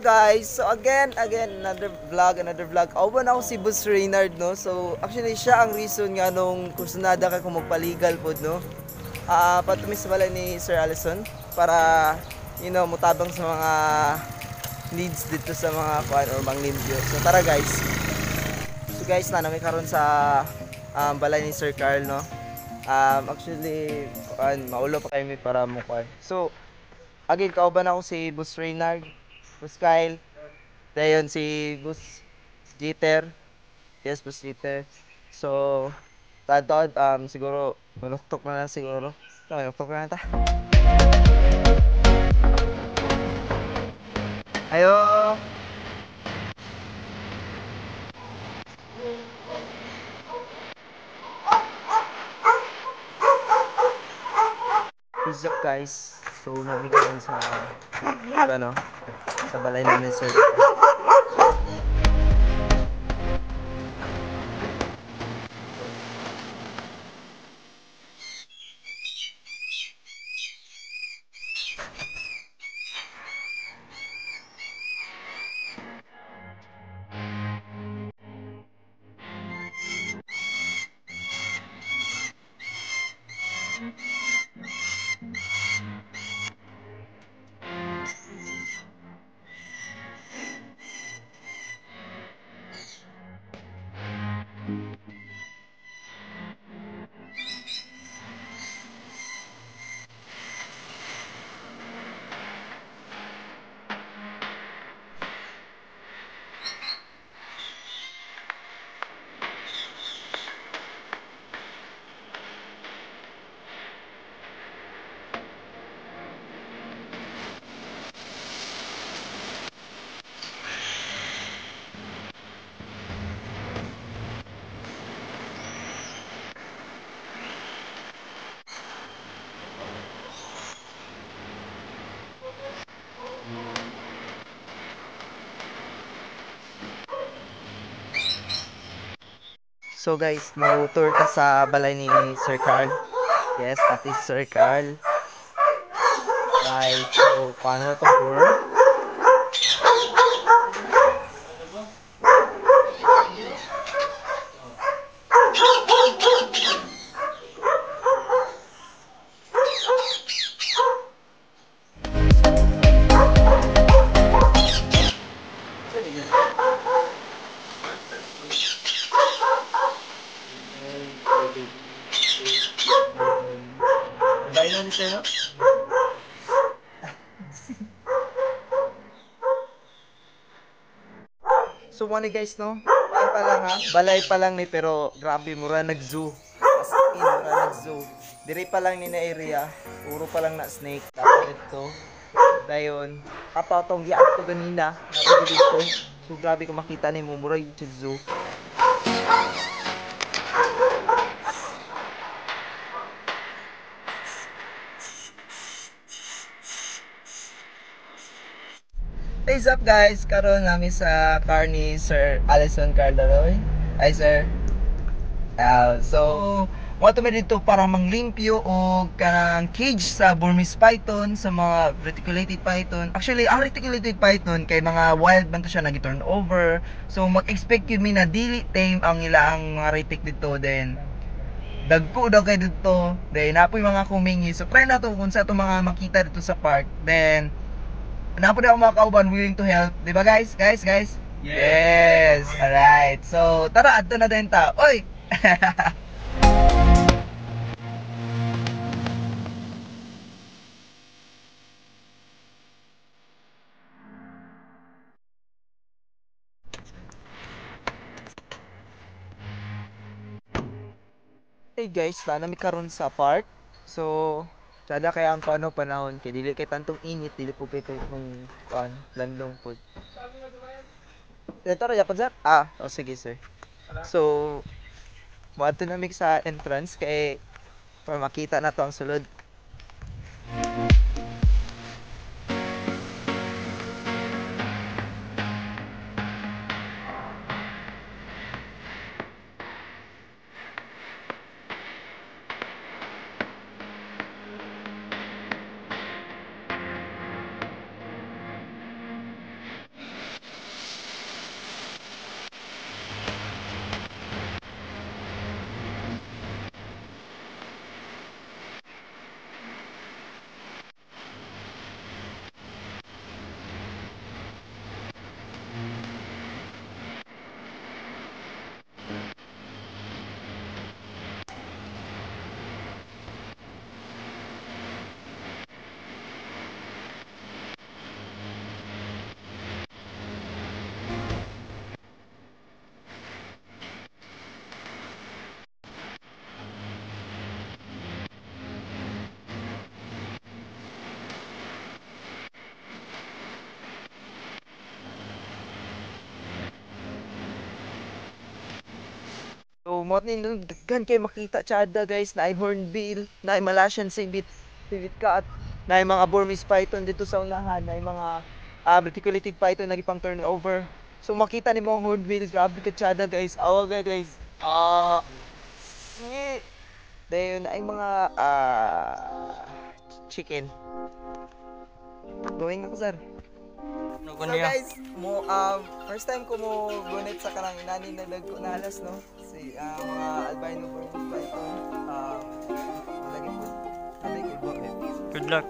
guys? So again, another vlog. Awan ako si Boss Reynard, no? So actually siya ang reason nga nung kursunada ka kung magpaligal po, no? Patumis sa balay ni Sir Allison para, mutabang sa mga needs dito sa mga kuan or mga limpyo. So tara guys. So guys, nami karon sa balay ni Sir Carl, no? Actually, maulo pa kami para mo kuan. So, again, kauban ako si Boss Reynard, Boss Kyle, dayon si Boss Jeter. Yes, Boss Jeter. So, tadtod, siguro, manuktok na lang siguro. Manuktok na lang ta. Ayo! What's up guys? So, nabigyan sa, sa balay namin sir. So guys, mag-tour ka sa balay ni Sir Carl. Yes, that is Sir Carl. Right, so paano ito tour? Bahay na ni Sir, no? So money guys, no? Yan pa lang ha, balay pa lang ni pero grabe mura nag-zoo. As in, mura nag-zoo. Diri pa lang ni na area, puro pa lang na snake. Dapat ito. Dayon, kapatong giat ko ganina, dapat dito. So grabe ko makita ni mo, mura yung zoo. What's up guys? Karon namin sa car ni Sir Allison Cardaroy. Hi sir. So, mo to dito para manglimpyo og kanang cage sa Burmese python sa mga reticulated python. Actually, ang reticulated python kay mga wild man to siya nagi-turn over. So, mag-expect yun mi na dili tame ang ilang mga retic dito then dagko daw kay dito. Then napoy mga kumingi. So, try na to kung sa to mga makita dito sa park. Then napo na ako mga kauban willing to help. Di ba guys? Guys? Yes! Alright. So, tara, adto na din ta. Oy! Hey guys, nami karon sa park. So, sada kaya ang paano panahon kay dili kay tantong init, dili po kay tong landong pod. Tara, yapon sir. Sige sir. So, moadto nami sa entrance kay para makita na to ang sulod. mo ning daghan kay makita tsada guys, na hornbill, na Malaysian civet cat, na mga Burmese python dito sa unahan, na mga reticulated python na gipang turnover. So makita ni mo ang hornbill, grabe ka tsada guys. Okay guys. Dayon ay mga chicken. Going ako sir. So guys, first time ko mo gunit sa kanang inani na dagko na halas no. Si mga albino Burmese python. Lagi po. Good luck.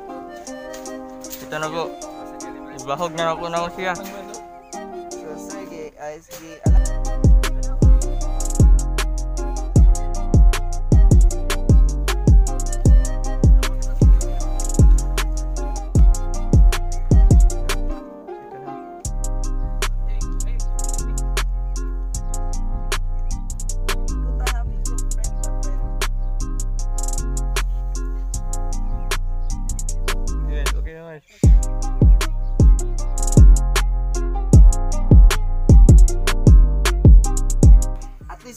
Kita na ko. Ibahog na ako na siya. So sige, sige.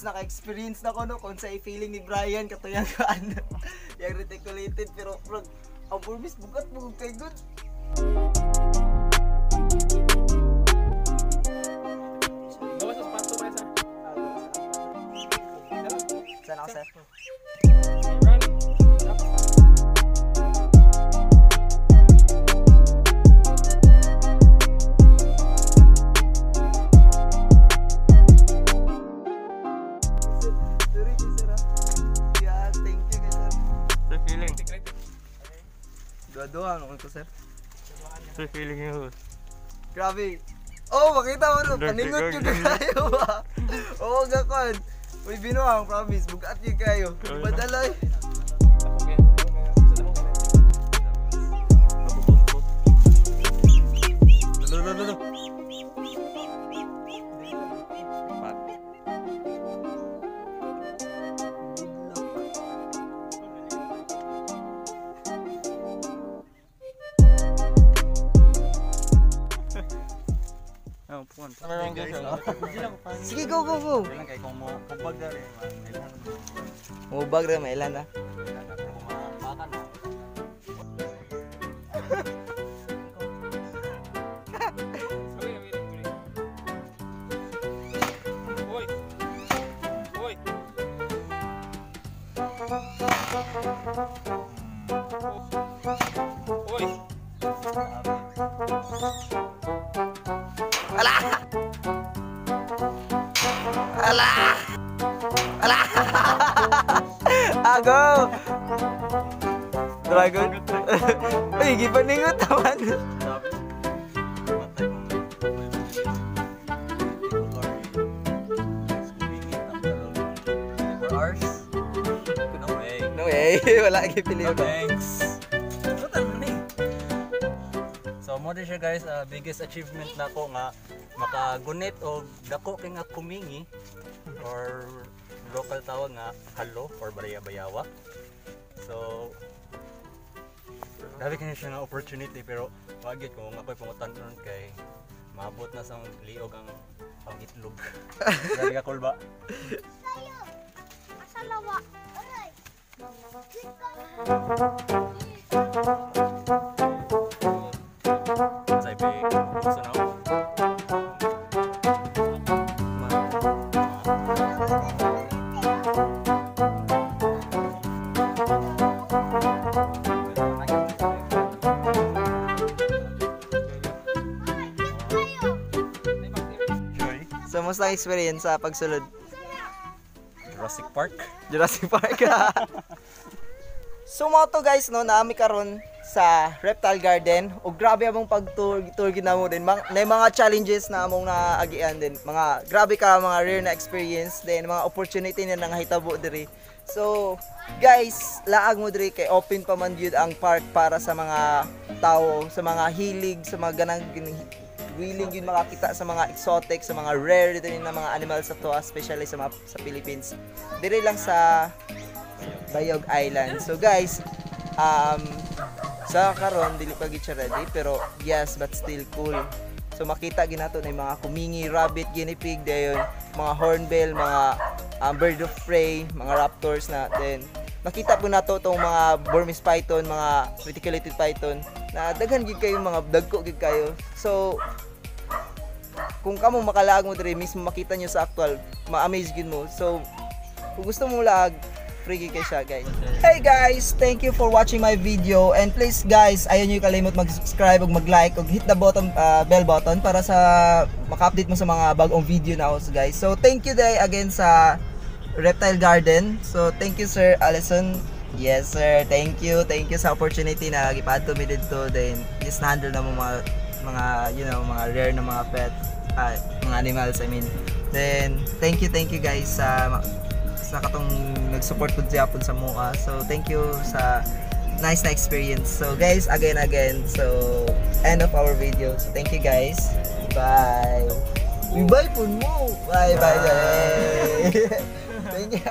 Naka-experience na ko no kung sa feeling ni Brian katuyang kaan yung reticulated pero ang Burmese bugat mo kay good. Bawas ang pato ba isa? Sana ako sir. Doang ako sir. So feeling you. Grabe. Oh, makita mo no, paningot yung kayo ba? Oo, gakon. Uy, binuang, promise, bugat yung kayo. Badalay. Sige, go. Mubag rin, may ilan na. Go! Dragon. Uy, gipaningot naman. No way. Wala gipili ko. Thanks. So mo din siya guys, biggest achievement nako nga makagunit og dako kay nga kumingi or local tawag nga halo or baraya-bayawa. So grabe kanya siya nga opportunity pero wagit kung ako'y pangutan-on kay maabot na sa liog ang pangitlog. Grabe ka cool ba? Asalawa. Aray. Say big. So now So, musta ang experience sa pagsulod? Jurassic Park. Jurassic Park. So, mga to guys, no, naami karon sa Reptile Garden. O grabe among pag-tour ginamo din. Na mga challenges na among naagian din. Mga grabe ka, mga rare na experience din, mga opportunity na nangahitabo diri. So, guys, laag mo diri kay open pa man gyud ang park para sa mga tao, sa mga hilig, sa mga ganang willing yun makakita sa mga exotic, sa mga rare dito na mga animals sa to, especially sa Philippines. Dire lang sa Bayog Island. So guys, sa karon dili pa gid siya ready pero yes, but still cool. So makita ginato na yung mga kumingi, rabbit, guinea pig, dayon, mga hornbill, mga bird of prey, mga raptors na. Then nakita po nato tong mga Burmese python, mga reticulated python na daghan gid kayo, mga dagko gid kayo. So kung kamo makalaag mo diri mismo makita nyo sa actual, ma-amaze gid mo. So kung gusto mo lag, free gid kay siya, guys. Hey guys, thank you for watching my video, and please guys, ayaw nyo kalimot mag-subscribe ug mag-like ug hit the button, bell button para sa maka-update mo sa mga bagong video na ako, guys. So thank you day again sa Reptile Garden. So thank you Sir Allison. Yes sir, thank you sa opportunity na gipadto mi didto. Then just handle na mo mga you know, mga rare na mga pets, mga animals, I mean. Then thank you guys sa katong nag-support pud gyapon sa mua. So thank you sa nice na experience. So guys, again, so end of our video. So thank you guys. Bye. Bye po mo. Bye. Thank you.